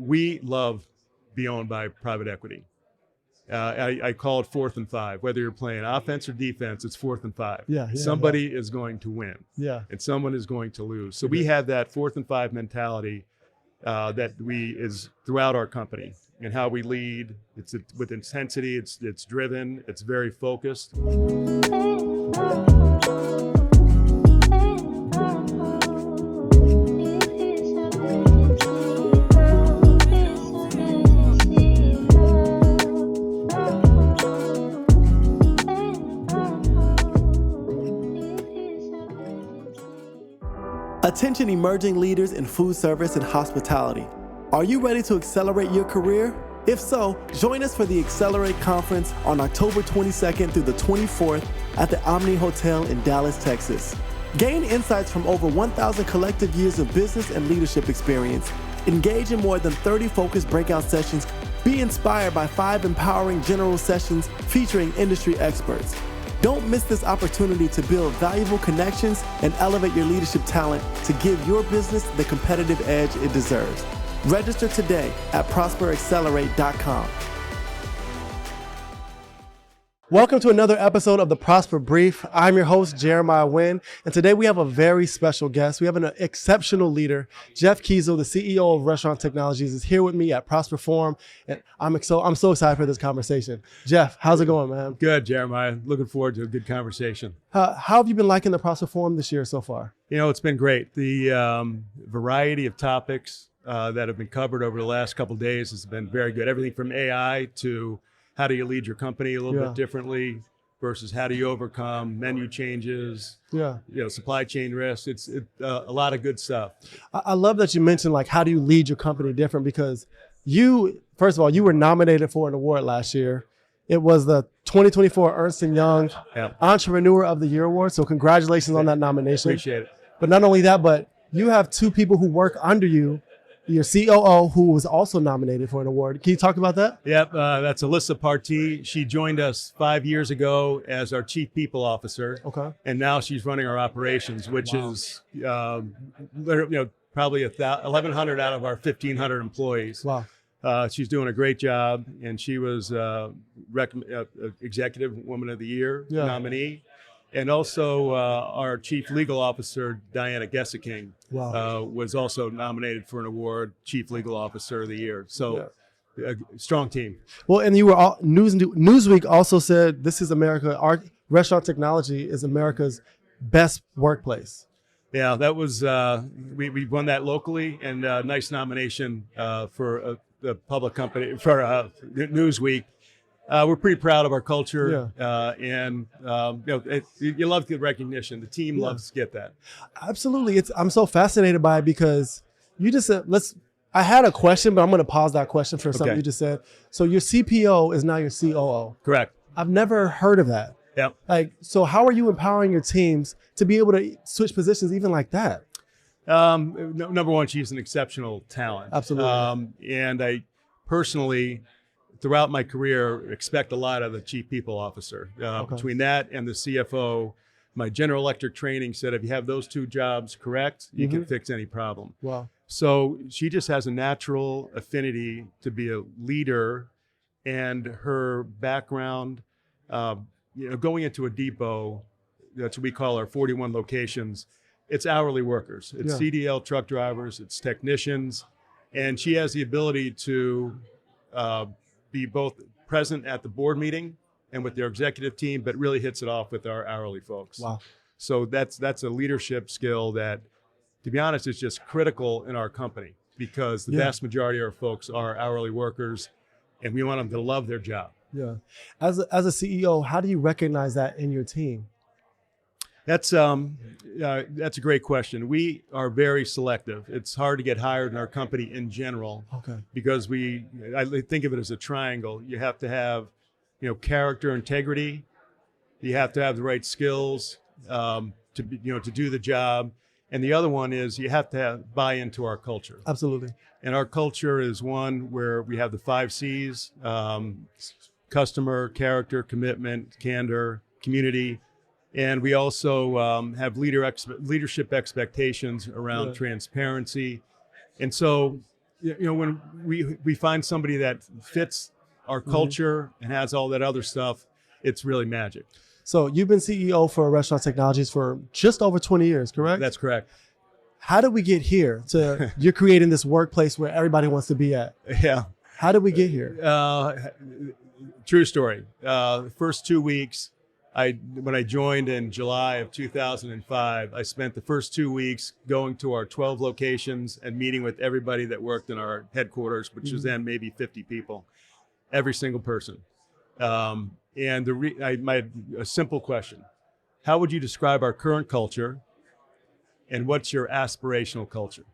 we love being owned by private equity. I call it 4th and 5. Whether you're playing offense or defense, it's 4th and 5. Somebody is going to win, and someone is going to lose. So we have that 4th and 5 mentality that is throughout our company, and how we lead. It's with intensity. It's driven. It's very focused. Attention emerging leaders in food service and hospitality. Are you ready to accelerate your career? If so, join us for the Accelerate Conference on October 22nd through the 24th at the Omni Hotel in Dallas, Texas. Gain insights from over 1,000 collective years of business and leadership experience. Engage in more than 30 focused breakout sessions. Be inspired by 5 empowering general sessions featuring industry experts. Don't miss this opportunity to build valuable connections and elevate your leadership talent to give your business the competitive edge it deserves. Register today at prosperaccelerate.com. Welcome to another episode of the Prosper Brief. I'm your host, Jeremiah Wynn, and today we have a very special guest. We have an exceptional leader. Jeff Kiesel, the CEO of Restaurant Technologies, is here with me at Prosper Forum, and I'm so excited for this conversation. Jeff, how's it going, man? Good, Jeremiah. Looking forward to a good conversation. How have you been liking the Prosper Forum this year so far? You know, it's been great. The variety of topics that have been covered over the last couple of days has been very good. Everything from AI to how do you lead your company a little bit differently versus how do you overcome menu changes, supply chain risks. It's a lot of good stuff. I love that you mentioned like how do you lead your company different, because you, first of all, you were nominated for an award last year. It was the 2024 Ernst & Young Entrepreneur of the Year Award. So congratulations on that nomination. Appreciate it. But not only that, but you have 2 people who work under you. Your COO, who was also nominated for an award. Can you talk about that? Yep, that's Alyssa Partee. She joined us 5 years ago as our Chief People Officer. Okay. And now she's running our operations, which is probably 1,100 out of our 1,500 employees. Wow. She's doing a great job, and she was Executive Woman of the Year nominee. And also our Chief Legal Officer, Diana Gessiking, was also nominated for an award, Chief Legal Officer of the Year. So a strong team. Well, and you were Newsweek also said this is America, our restaurant technology is America's best workplace. Yeah, that was, we won that locally, and a nice nomination for the public company, for Newsweek. We're pretty proud of our culture, and you love the recognition. The team loves to get that. Absolutely, I'm so fascinated by it because you just said I had a question, but I'm going to pause that question for something you just said. So your CPO is now your COO. Correct. I've never heard of that. Yeah. So how are you empowering your teams to be able to switch positions even like that? Number one, she's an exceptional talent. Absolutely. And I personally, throughout my career, expect a lot of the Chief People Officer. Between that and the CFO, my General Electric training said if you have those 2 jobs correct, you can fix any problem. Wow. So she just has a natural affinity to be a leader, and her background, going into a depot, that's what we call our 41 locations, it's hourly workers. It's CDL truck drivers, it's technicians, and she has the ability to be both present at the board meeting and with their executive team, but really hits it off with our hourly folks. Wow. So that's a leadership skill that, to be honest, is just critical in our company, because the vast majority of our folks are hourly workers, and we want them to love their job. Yeah. As a CEO, how do you recognize that in your team? That's a great question. We are very selective. It's hard to get hired in our company in general, because I think of it as a triangle. You have to have, character, integrity. You have to have the right skills to do the job, and the other one is you have to buy into our culture. Absolutely. And our culture is one where we have the 5 C's: customer, character, commitment, candor, community. And we also have leadership expectations around transparency. And so when we find somebody that fits our culture and has all that other stuff, it's really magic. So you've been CEO for Restaurant Technologies for just over 20 years, correct? That's correct. How did we get here to you're creating this workplace where everybody wants to be at? Yeah. How did we get here? True story. First 2 weeks, when I joined in July of 2005, I spent the first 2 weeks going to our 12 locations and meeting with everybody that worked in our headquarters, which was then maybe 50 people, every single person. And a simple question: how would you describe our current culture, and what's your aspirational culture?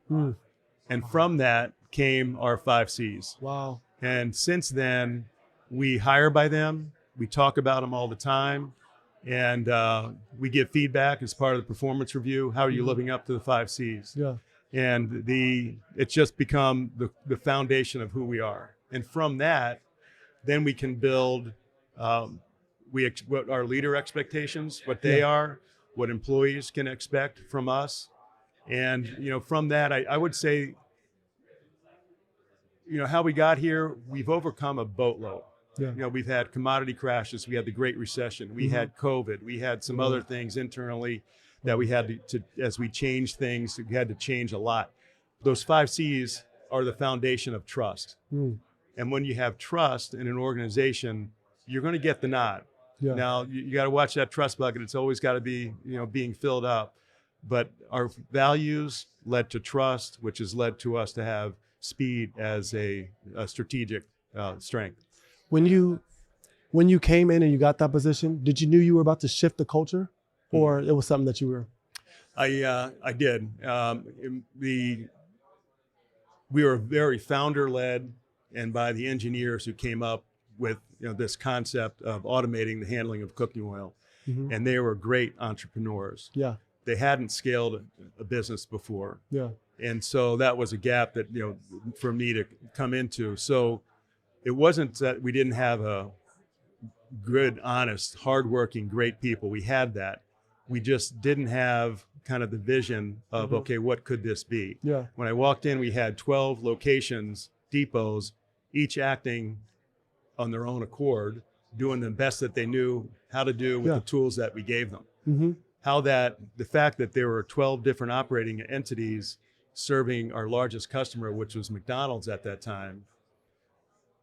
And from that came our 5 C's. Wow. And since then, we hire by them. We talk about them all the time. And we give feedback as part of the performance review. How are you living up to the 5 C's? Yeah. And it's just become the foundation of who we are. And from that, then we can build what our leader expectations, what they are, what employees can expect from us. And, from that, I would say, how we got here, we've overcome a boatload. Yeah. We've had commodity crashes. We had the Great Recession. We had COVID. We had some other things internally that we had to, as we changed things, we had to change a lot. Those 5 C's are the foundation of trust. And when you have trust in an organization, you're going to get the nod. Yeah. Now, you got to watch that trust bucket. It's always got to be, being filled up. But our values led to trust, which has led to us to have speed as a strategic strength. When you came in and you got that position, did you knew you were about to shift the culture, or it was something that you were? I did. We were very founder-led, and by the engineers who came up with this concept of automating the handling of cooking oil, and they were great entrepreneurs. Yeah. They hadn't scaled a business before. Yeah. And so that was a gap that, for me to come into. So it wasn't that we didn't have a good, honest, hardworking, great people. We had that. We just didn't have kind of the vision of, okay, what could this be? Yeah. When I walked in, we had 12 locations, depots, each acting on their own accord, doing the best that they knew how to do with the tools that we gave them. The fact that there were 12 different operating entities serving our largest customer, which was McDonald's at that time,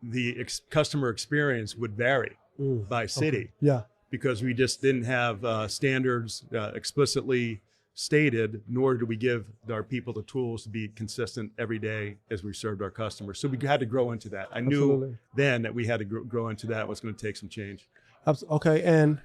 the customer experience would vary by city. Okay. Yeah. Because we just didn't have standards explicitly stated, nor did we give our people the tools to be consistent every day as we served our customers. So we had to grow into that. I knew then that we had to grow into that. It was going to take some change. Okay. And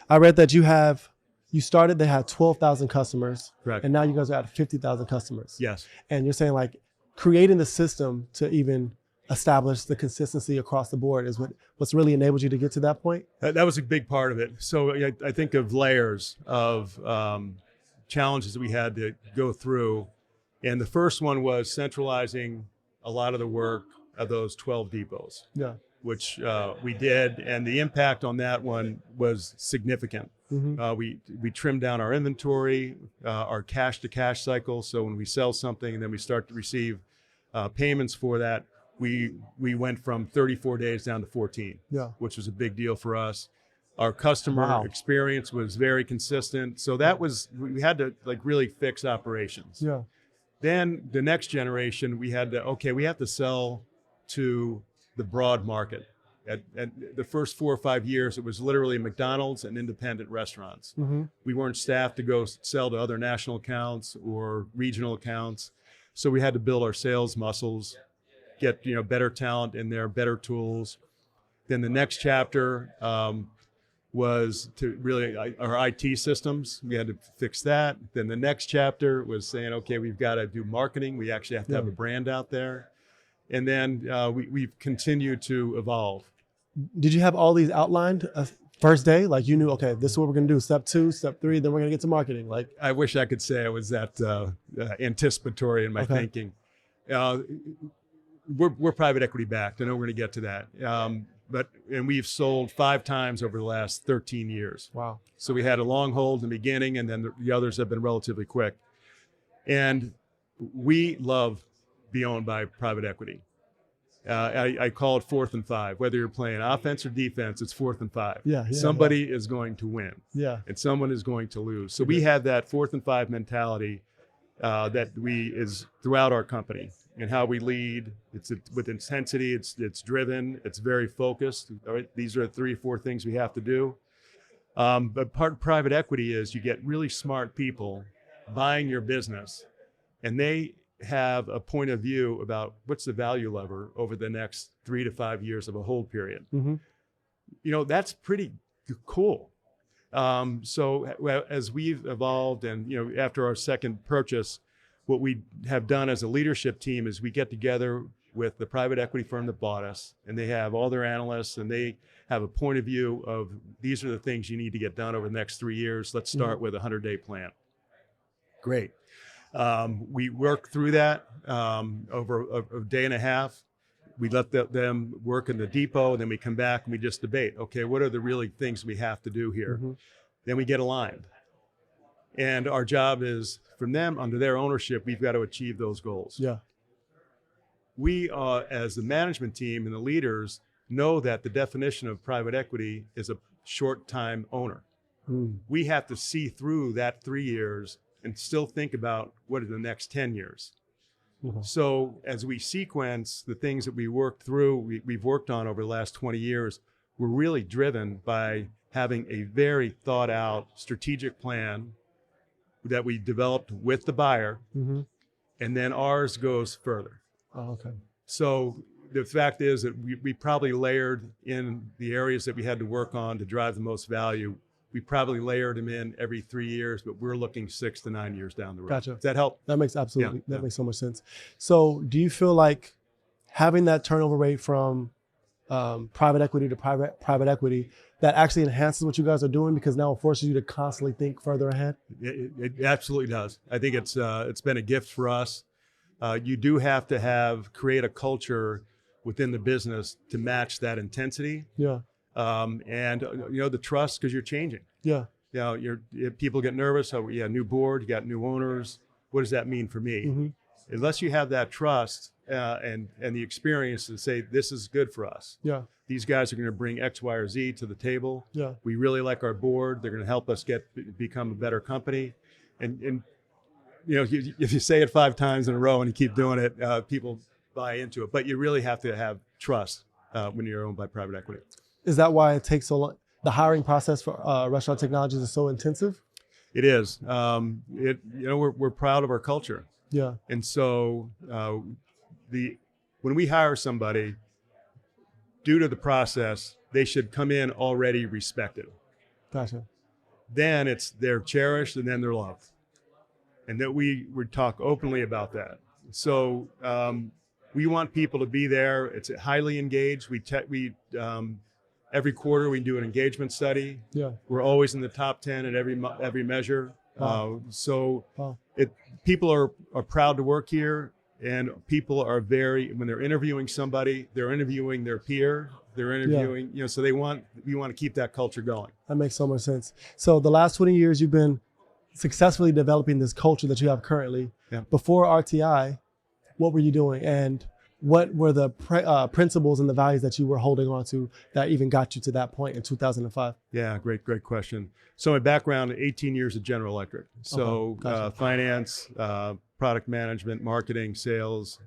I read that you started, they had 12,000 customers. Correct. And now you guys are at 50,000 customers. Yes. And you're saying like creating the system to even establish the consistency across the board is what's really enabled you to get to that point? That was a big part of it. So I think of layers of challenges that we had to go through. And the first one was centralizing a lot of the work of those 12 depots, which we did. And the impact on that one was significant. We trimmed down our inventory, our cash to cash cycle. So when we sell something and then we start to receive payments for that, we went from 34 days down to 14, which was a big deal for us. Our customer experience was very consistent. So we had to really fix operations. Yeah. Then the next generation, we have to sell to the broad market. At the first 4 or 5 years, it was literally McDonald's and independent restaurants. We weren't staffed to go sell to other national accounts or regional accounts. So we had to build our sales muscles, get better talent in there, better tools. Then the next chapter was to really our IT systems. We had to fix that. Then the next chapter was saying, okay, we've got to do marketing. We actually have to have a brand out there. And then we've continued to evolve. Did you have all these outlined first day? Like you knew, okay, this is what we're going to do. Step 2, step 3, then we're going to get to marketing. Like I wish I could say I was that anticipatory in my thinking. We're private equity backed. I know we're going to get to that. And we've sold 5 times over the last 13 years. Wow. So we had a long hold in the beginning, and then the others have been relatively quick. And we love be owned by private equity. I call it 4th and 5. Whether you're playing offense or defense, it's 4th and 5. Somebody is going to win, and someone is going to lose. So we have that 4th and 5 mentality that is throughout our company, and how we lead. It's with intensity. It's driven. It's very focused. All right, these are 3 or 4 things we have to do. But part of private equity is you get really smart people buying your business, and they have a point of view about what's the value lever over the next 3 to 5 years of a hold period. That's pretty cool. So as we've evolved, and after our second purchase, what we have done as a leadership team is we get together with the private equity firm that bought us, and they have all their analysts, and they have a point of view of these are the things you need to get done over the next 3 years. Let's start with a 100-day plan. Great. We work through that over a day and a half. We let them work in the depot, and then we come back and we just debate, okay, what are the really things we have to do here? Then we get aligned. And our job is, from them, under their ownership, we've got to achieve those goals. We, as the management team and the leaders, know that the definition of private equity is a short-time owner. We have to see through that 3 years and still think about what are the next 10 years. So as we sequence the things that we worked through, we've worked on over the last 20 years, we're really driven by having a very thought out strategic plan that we developed with the buyer, and then ours goes further. So the fact is that we probably layered in the areas that we had to work on to drive the most value. We probably layered them in every 3 years, but we're looking 6 to 9 years down the road. Gotcha. Does that help? That makes that makes so much sense. So do you feel like having that turnover rate from private equity to private equity, that actually enhances what you guys are doing, because now it forces you to constantly think further ahead? It absolutely does. I think it's been a gift for us. You do have to create a culture within the business to match that intensity. And the trust, because you're changing. People get nervous. Oh, new board, you got new owners. What does that mean for me? Unless you have that trust and the experience to say, this is good for us. These guys are going to bring X, Y, or Z to the table. We really like our board. They're going to help us become a better company. And if you say it 5 times in a row and you keep doing it, people buy into it. But you really have to have trust when you're owned by private equity. Is that why it takes so long? The hiring process for Restaurant Technologies is so intensive? It is. We're proud of our culture. And so when we hire somebody, due to the process, they should come in already respected. Gotcha. Then they're cherished, and then they're loved. And that we talk openly about that. So we want people to be there. It's highly engaged. Every quarter we do an engagement study. We're always in the top 10 at every measure. People are proud to work here, and people are when they're interviewing somebody, they're interviewing their peer. They're interviewing, so we want to keep that culture going. That makes so much sense. So the last 20 years you've been successfully developing this culture that you have currently. Before RTI, what were you doing? And what were the principles and the values that you were holding on to that even got you to that point in 2005? Yeah, great question. So my background, 18 years at General Electric. So finance, product management, marketing, sales,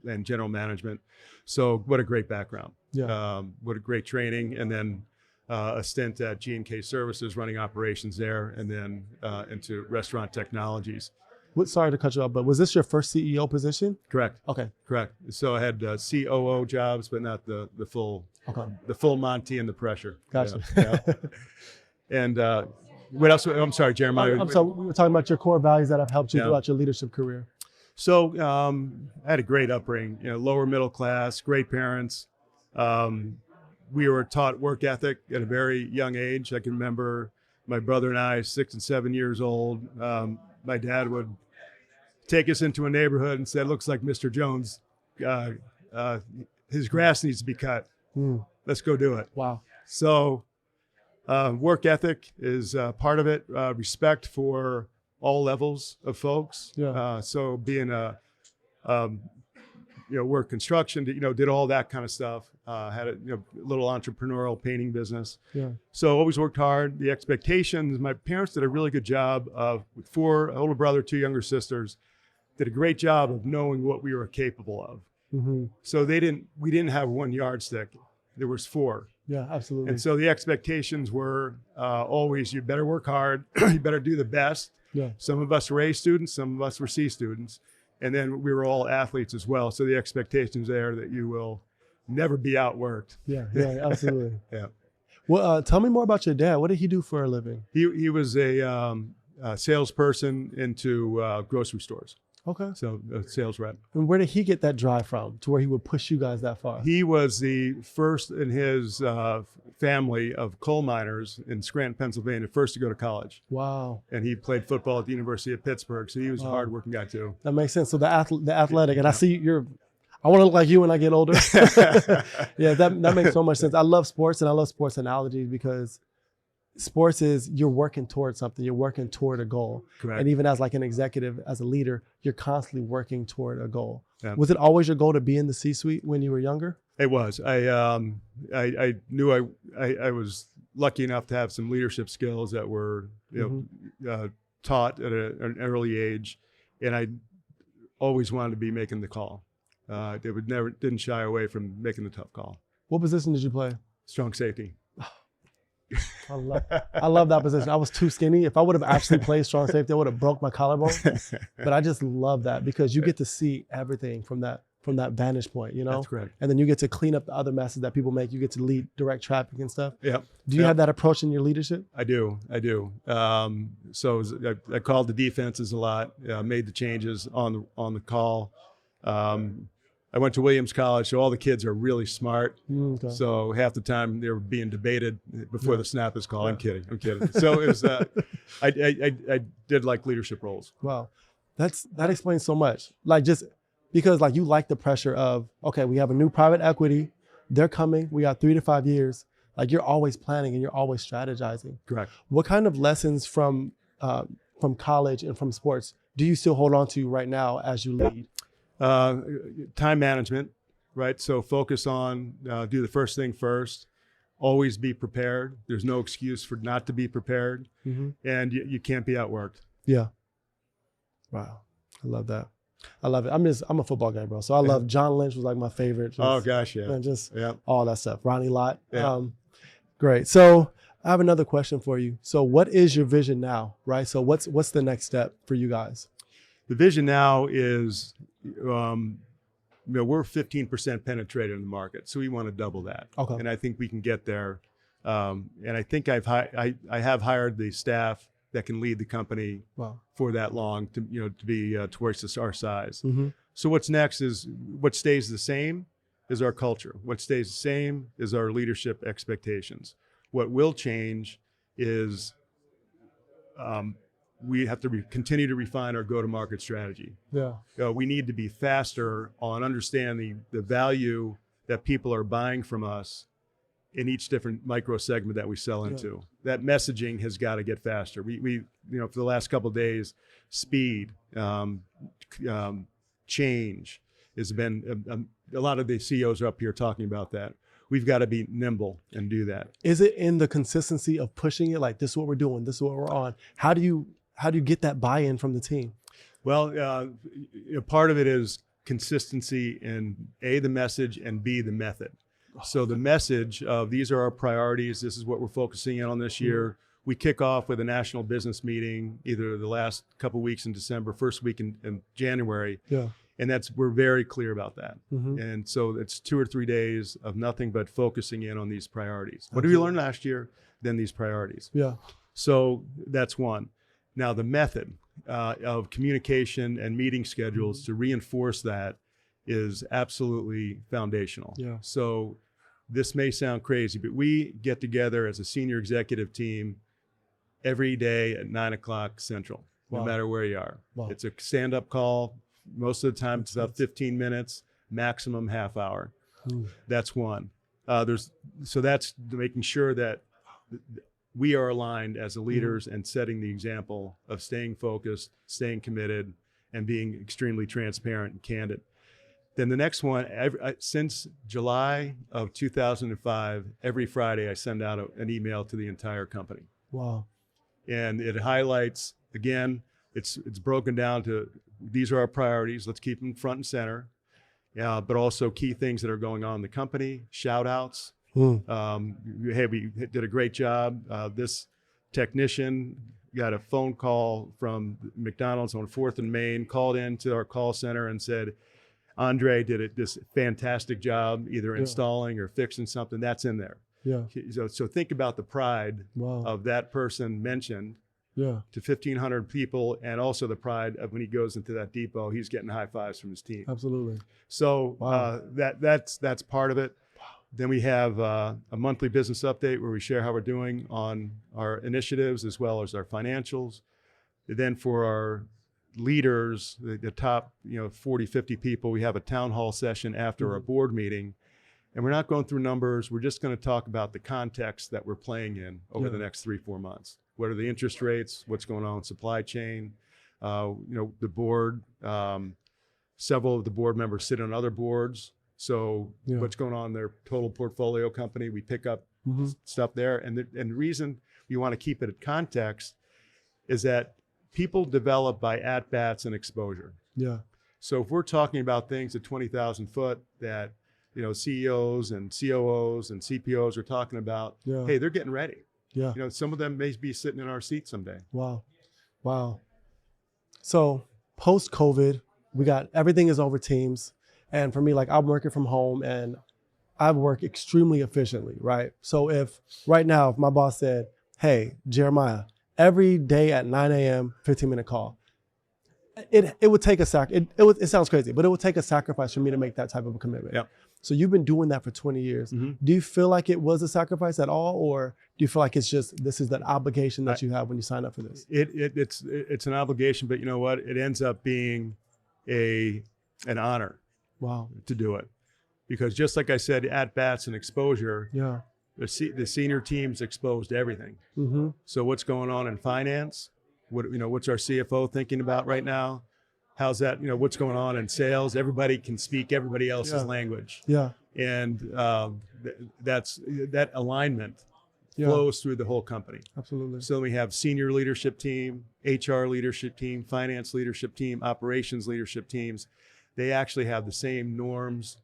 and general management. So what a great background. What a great training. And then a stint at G&K Services running operations there, and then into Restaurant Technologies. Sorry to cut you off, but was this your first CEO position? Correct. Okay. Correct. So I had COO jobs, but not the full Monty and the pressure. Gotcha. And what else? I'm sorry, Jeremiah. I'm sorry. We were talking about your core values that have helped you throughout your leadership career. So I had a great upbringing. Lower middle class, great parents. We were taught work ethic at a very young age. I can remember my brother and I, 6 and 7 years old. My dad would take us into a neighborhood and said, "Looks like Mr. Jones, his grass needs to be cut. Let's go do it." Wow. So work ethic is part of it. Respect for all levels of folks. So being worked construction, did all that kind of stuff. Had a little entrepreneurial painting business. Yeah. So always worked hard. The expectations, my parents did a really good job of, with 4, older brother, 2 younger sisters, did a great job of knowing what we were capable of. Mm-hmm. So we didn't have one yardstick. There was 4. Yeah, absolutely. And so the expectations were always, you better work hard, you better do the best. Yeah. Some of us were A students, some of us were C students. And then we were all athletes as well. So the expectations there that you will never be outworked. Yeah, absolutely. Yeah. Well, tell me more about your dad. What did he do for a living? He was a salesperson into grocery stores. Okay. So a sales rep. And where did he get that drive from to where he would push you guys that far? He was the first in his family of coal miners in Scranton, Pennsylvania, first to go to college. Wow. And he played football at the University of Pittsburgh. So he was a hardworking guy too. That makes sense. So the athletic, and I see I want to look like you when I get older. Yeah, that makes so much sense. I love sports, and I love sports analogies because sports is you're working towards something. You're working toward a goal. Correct. And even as like an executive, as a leader, you're constantly working toward a goal. Yeah. Was it always your goal to be in the C-suite when you were younger? It was. I knew I was lucky enough to have some leadership skills that were taught at an early age, and I always wanted to be making the call. Didn't shy away from making the tough call. What position did you play? Strong safety. I love that position. I was too skinny. If I would have actually played strong safety, I would have broke my collarbone. But I just love that because you get to see everything from that vantage point, That's correct. And then you get to clean up the other messes that people make. You get to lead direct traffic and stuff. Yep. Do you have that approach in your leadership? I do. So I called the defenses a lot, made the changes on the call. I went to Williams College, so all the kids are really smart. Okay. So half the time they were being debated before the snap is called. Yeah. I'm kidding. So it was, I did like leadership roles. Wow. That explains so much. Like just because like you like the pressure of, okay, we have a new private equity. They're coming. We got 3 to 5 years. Like you're always planning and you're always strategizing. Correct. What kind of lessons from college and from sports do you still hold on to right now as you lead? Time management, right? So focus on, do the first thing first, always be prepared. There's no excuse for not to be prepared, and you can't be outworked. Yeah. Wow. I love that. I love it. I'm a football guy, bro. So I love John Lynch was like my favorite. Oh gosh. Yeah. And all that stuff. Ronnie Lott. Yeah. Great. So I have another question for you. So what is your vision now, right? So what's the next step for you guys? The vision now is, we're 15% penetrated in the market, so we want to double that. Okay. And I think we can get there. And I think I have hired the staff that can lead the company for that long to be towards our size. So what's next is what stays the same is our culture. What stays the same is our leadership expectations. What will change is we have to continue to refine our go-to-market strategy. Yeah. We need to be faster on understanding the value that people are buying from us in each different micro segment that we sell into. That messaging has got to get faster. We for the last couple of days, speed, change has been, a lot of the CEOs are up here talking about that. We've got to be nimble and do that. Is it in the consistency of pushing it? Like, this is what we're doing. This is what we're on. How do you get that buy-in from the team? Well, part of it is consistency in A, the message, and B, the method. So the message of these are our priorities. This is what we're focusing on this year. We kick off with a national business meeting, either the last couple of weeks in December, first week in January. Yeah. And we're very clear about that. And so it's 2 or 3 days of nothing but focusing in on these priorities. What did we learn last year? Then these priorities. Yeah. So that's one. Now the method of communication and meeting schedules to reinforce that is absolutely foundational. Yeah. So this may sound crazy, but we get together as a senior executive team every day at 9:00 Central, no matter where you are. Wow. It's a stand-up call. Most of the time, it's about 15 minutes, maximum half hour. That's one. So that's making sure that we are aligned as the leaders and setting the example of staying focused, staying committed, and being extremely transparent and candid. Then the next one, since July of 2005, every Friday I send out an email to the entire company. Wow. And it highlights, again, it's broken down to, these are our priorities. Let's keep them front and center. But also key things that are going on in the company, shout outs. Hey, we did a great job. This technician got a phone call from McDonald's on 4th and Main, called into our call center and said, Andre did this fantastic job, either installing or fixing something. That's in there. Yeah. So think about the pride of that person mentioned to 1,500 people, and also the pride of when he goes into that depot, he's getting high fives from his team. Absolutely. So that's part of it. Wow. Then we have a monthly business update where we share how we're doing on our initiatives as well as our financials. Then for our leaders, the top 40, 50 people, we have a town hall session after our board meeting. And we're not going through numbers. We're just going to talk about the context that we're playing in over the next 3-4 months. What are the interest rates? What's going on in supply chain? The board, several of the board members sit on other boards. So what's going on in their total portfolio company? We pick up stuff there. And the reason we want to keep it at context is that people develop by at-bats and exposure. Yeah. So if we're talking about things at 20,000 foot that CEOs and COOs and CPOs are talking about, hey, they're getting ready. Yeah. Some of them may be sitting in our seat someday. Wow. So post-COVID, everything is over Teams. And for me, I'm working from home and I work extremely efficiently, right? So if right now, if my boss said, hey, Jeremiah, every day at 9 a.m., 15-minute call, it would take it sounds crazy, but it would take a sacrifice for me to make that type of a commitment. Yep. So you've been doing that for 20 years. Do you feel like it was a sacrifice at all, or do you feel like it's just, this is that obligation that you have when you sign up for this? It's an obligation, but you know what? It ends up being an honor. Wow. To do it. Because just like I said, at-bats and exposure, the senior team's exposed to everything. So what's going on in finance? What's our CFO thinking about right now? How's that, what's going on in sales? Everybody can speak everybody else's language. Yeah. And that alignment flows through the whole company. Absolutely. So we have senior leadership team, HR leadership team, finance leadership team, operations leadership teams. They actually have the same norms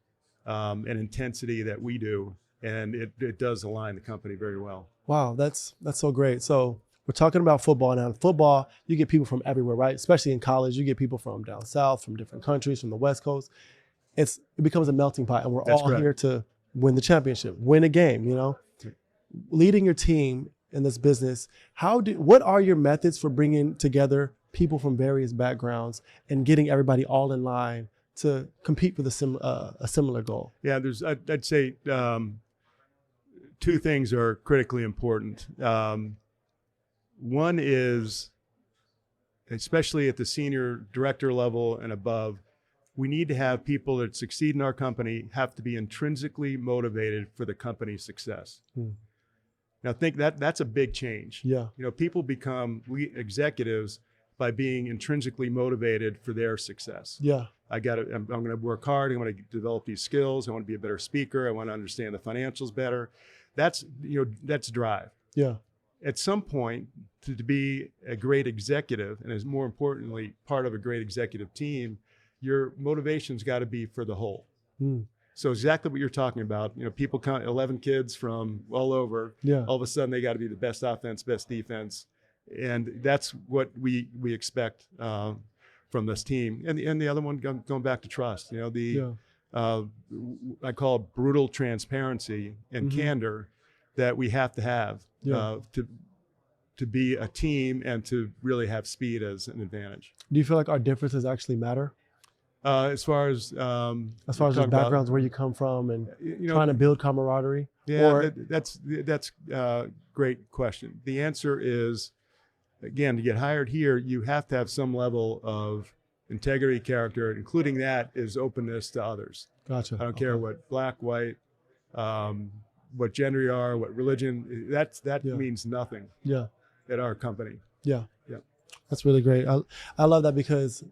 and intensity that we do. And it does align the company very well. Wow, that's so great. So we're talking about football now. In football, you get people from everywhere, right? Especially in college, you get people from down south, from different countries, from the West Coast. It becomes a melting pot, and we're all here to win the championship, win a game. Leading your team in this business, what are your methods for bringing together people from various backgrounds and getting everybody all in line to compete with a similar goal? Yeah, I'd say two things are critically important. One is, especially at the senior director level and above, we need to have people that succeed in our company have to be intrinsically motivated for the company's success. Now, think that's a big change. Yeah. People become executives by being intrinsically motivated for their success. Yeah. I'm going to work hard. I want to develop these skills. I want to be a better speaker. I want to understand the financials better. That's drive. Yeah. At some point, to be a great executive, and as more importantly, part of a great executive team, your motivation's got to be for the whole. So exactly what you're talking about, people count 11 kids from all over. Yeah. All of a sudden, they got to be the best offense, best defense. And that's what we expect from this team. And the other one, going back to trust, I call it brutal transparency and candor that we have to have to be a team and to really have speed as an advantage. Do you feel like our differences actually matter? As far as the backgrounds, where you come from, and trying to build camaraderie? Yeah, that's a great question. The answer is, again, to get hired here, you have to have some level of integrity, character, including that is openness to others. Gotcha. I don't care what black, white, what gender you are, what religion, that means nothing at our company. Yeah. Yeah. That's really great. I love that, because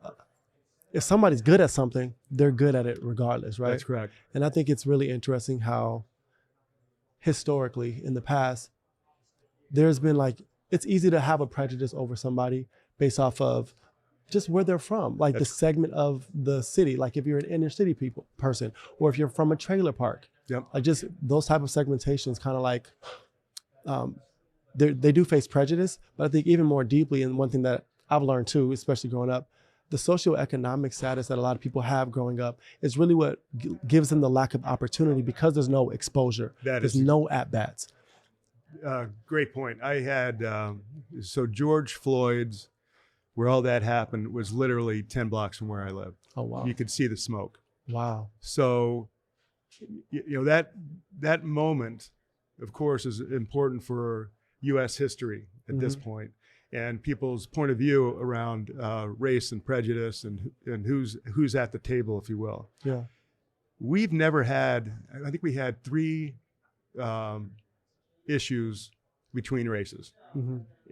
if somebody's good at something, they're good at it regardless, right? That's correct. And I think it's really interesting how historically in the past, there's been like, it's easy to have a prejudice over somebody based off of just where they're from, like the segment of the city, like if you're an inner city person, or if you're from a trailer park. Yep. Like just those type of segmentations kind of like, they do face prejudice, but I think even more deeply, and one thing that I've learned too, especially growing up, the socioeconomic status that a lot of people have growing up is really what gives them the lack of opportunity because there's no exposure. There's no at-bats. Great point. I had, so George Floyd's, where all that happened, was literally 10 blocks from where I live. Oh, wow. You could see the smoke. Wow. So, that moment, of course, is important for U.S. history at this point, and people's point of view around race and prejudice and who's at the table, if you will. Yeah. We've never had, I think we had 3 issues between races.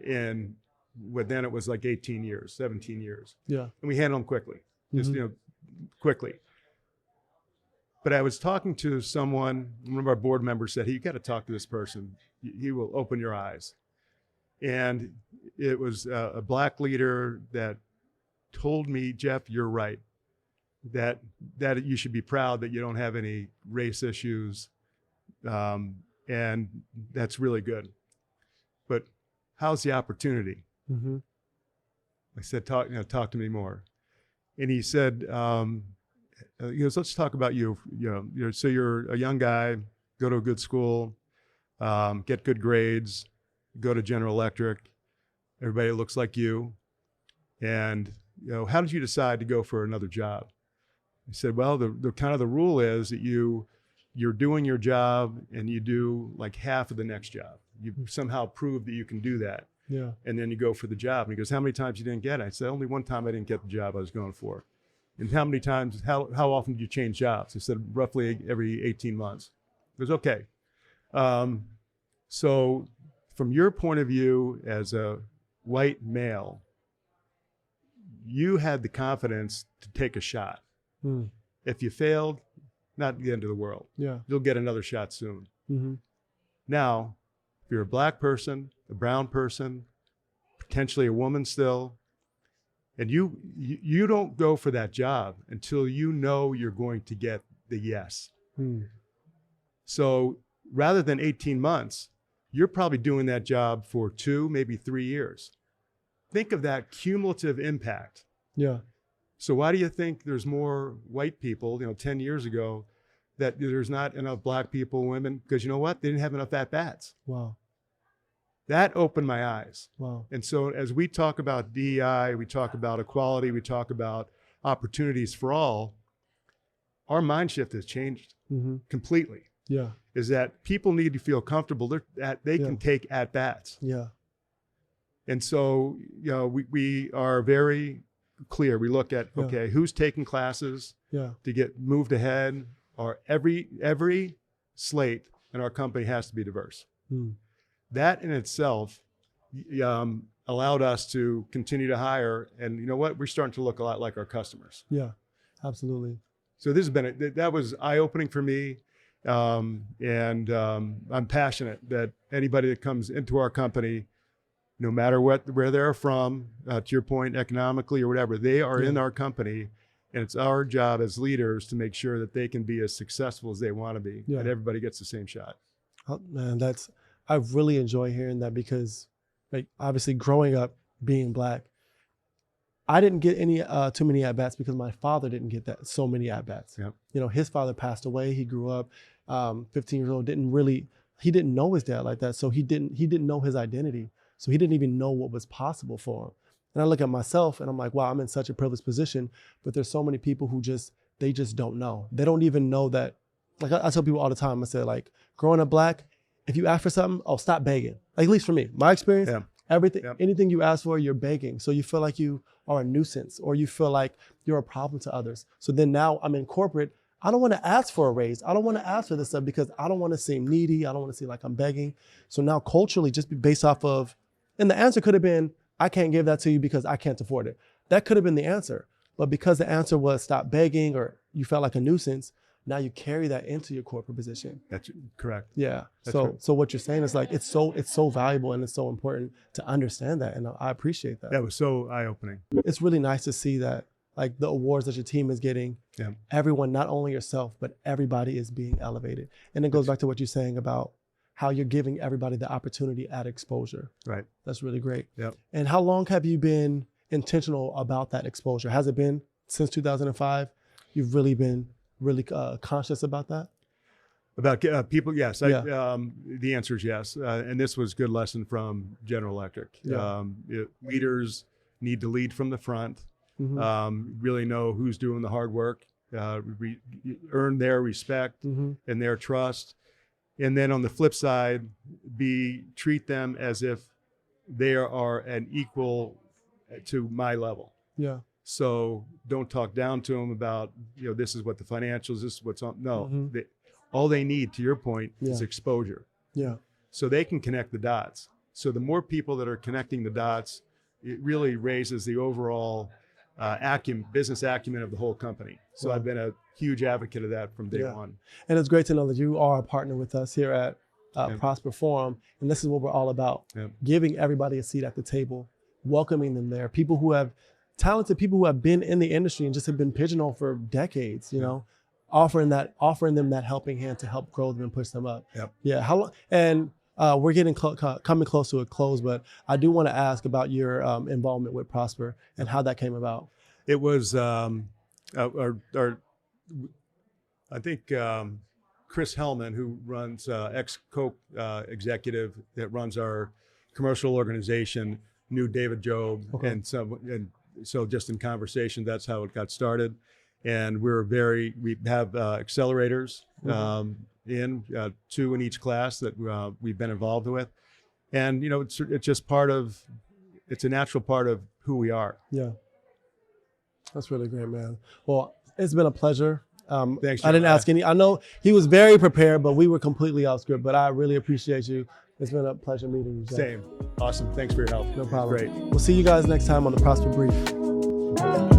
And then it was like 18 years, 17 years. Yeah. And we handled them quickly, just, quickly. But I was talking to someone, one of our board members said, hey, you got to talk to this person. He will open your eyes. And it was a black leader that told me, Jeff, you're right, that you should be proud that you don't have any race issues. And that's really good. But how's the opportunity? I said, talk to me more. And he said, he goes, let's talk about you. So you're a young guy, go to a good school, get good grades, go to General Electric. Everybody looks like you. And how did you decide to go for another job? He said, well, the kind of the rule is that you're doing your job and you do like half of the next job. You somehow prove that you can do that. Yeah. And then you go for the job. And he goes, how many times you didn't get it? I said, only one time I didn't get the job I was going for. And how many times, how often did you change jobs? He said, roughly every 18 months. He goes, okay. So from your point of view as a white male, you had the confidence to take a shot. If you failed, not the end of the world. Yeah. You'll get another shot soon. Now, if you're a black person, a brown person, potentially a woman still, and you don't go for that job until you know you're going to get the yes. So rather than 18 months, you're probably doing that job for 2, maybe 3 years. Think of that cumulative impact. Yeah. So why do you think there's more white people, 10 years ago, that there's not enough black people, women? Because you know what? They didn't have enough at-bats. Wow. That opened my eyes. Wow. And so as we talk about DEI, we talk about equality, we talk about opportunities for all, our mind shift has changed completely. Yeah. Is that people need to feel comfortable that they can take at-bats. Yeah. And so, we are very clear. We look at, okay, who's taking classes to get moved ahead, or every slate in our company has to be diverse. That in itself allowed us to continue to hire. And you know what? We're starting to look a lot like our customers. Yeah, absolutely. So this has been, that was eye-opening for me. And I'm passionate that anybody that comes into our company, no matter where they're from, to your point, economically or whatever, they are in our company. And it's our job as leaders to make sure that they can be as successful as they want to be, and everybody gets the same shot. Oh, man, I really enjoy hearing that, because like obviously growing up being black, I didn't get any too many at-bats because my father didn't get so many at-bats. Yep. His father passed away. He grew up 15 years old, he didn't know his dad like that. So he didn't know his identity. So he didn't even know what was possible for him. And I look at myself and I'm like, wow, I'm in such a privileged position, but there's so many people who they just don't know. They don't even know that. Like I tell people all the time, I say, like, growing up black, if you ask for something, stop begging. Like, at least for me, my experience, anything you ask for, you're begging. So you feel like you are a nuisance, or you feel like you're a problem to others. So then now I'm in corporate, I don't want to ask for a raise. I don't want to ask for this stuff because I don't want to seem needy. I don't want to seem like I'm begging. So now culturally, just be based off of, and the answer could have been, I can't give that to you because I can't afford it. That could have been the answer. But because the answer was stop begging or you felt like a nuisance, now you carry that into your corporate position. That's correct. Yeah. That's So right. so what you're saying is like it's so valuable and it's so important to understand that. And I appreciate that. That was so eye-opening. It's really nice to see that like the awards that your team is getting, Yeah. everyone, not only yourself, but everybody is being elevated. And it goes back to what you're saying about how you're giving everybody the opportunity at exposure. Right. That's really great. Yep. And how long have you been intentional about that exposure? Has it been since 2005? You've really been conscious about that? About people, yes. Yeah. The answer is yes. And this was a good lesson from General Electric. Yeah. Leaders need to lead from the front, Mm-hmm. really know who's doing the hard work, earn their respect Mm-hmm. and their trust. And then on the flip side, treat them as if they are an equal to my level. Yeah. So don't talk down to them about, this is what the financials, this is what's on. No, Mhm. all they need, to your point, is Yeah. exposure. Yeah. So they can connect the dots. So the more people that are connecting the dots, it really raises the overall business acumen of the whole company. So Wow. I've been a huge advocate of that from day Yeah. one. And it's great to know that you are a partner with us here at Yeah. Prosper Forum. And this is what we're all about. Yeah. Giving everybody a seat at the table, welcoming them there. Talented people who have been in the industry and just have been pigeonholed for decades, offering them that helping hand to help grow them and push them up. Yep. Yeah. How long? And we're getting coming close to a close, but I do want to ask about your involvement with Prosper and how that came about. It was I think Chris Hellman, who runs ex-Coke executive that runs our commercial organization, knew David Job, Okay. and so just in conversation, that's how it got started. And we have accelerators two in each class that we've been involved with, and it's just it's a natural part of who we are. Yeah. That's really great, man. Well, it's been a pleasure. Thanks. I didn't ask I know he was very prepared, but we were completely off script, but I really appreciate you. It's been a pleasure meeting you, Jeff. Same. Awesome. Thanks for your help. No problem. Great. We'll see you guys next time on the Prosper Brief.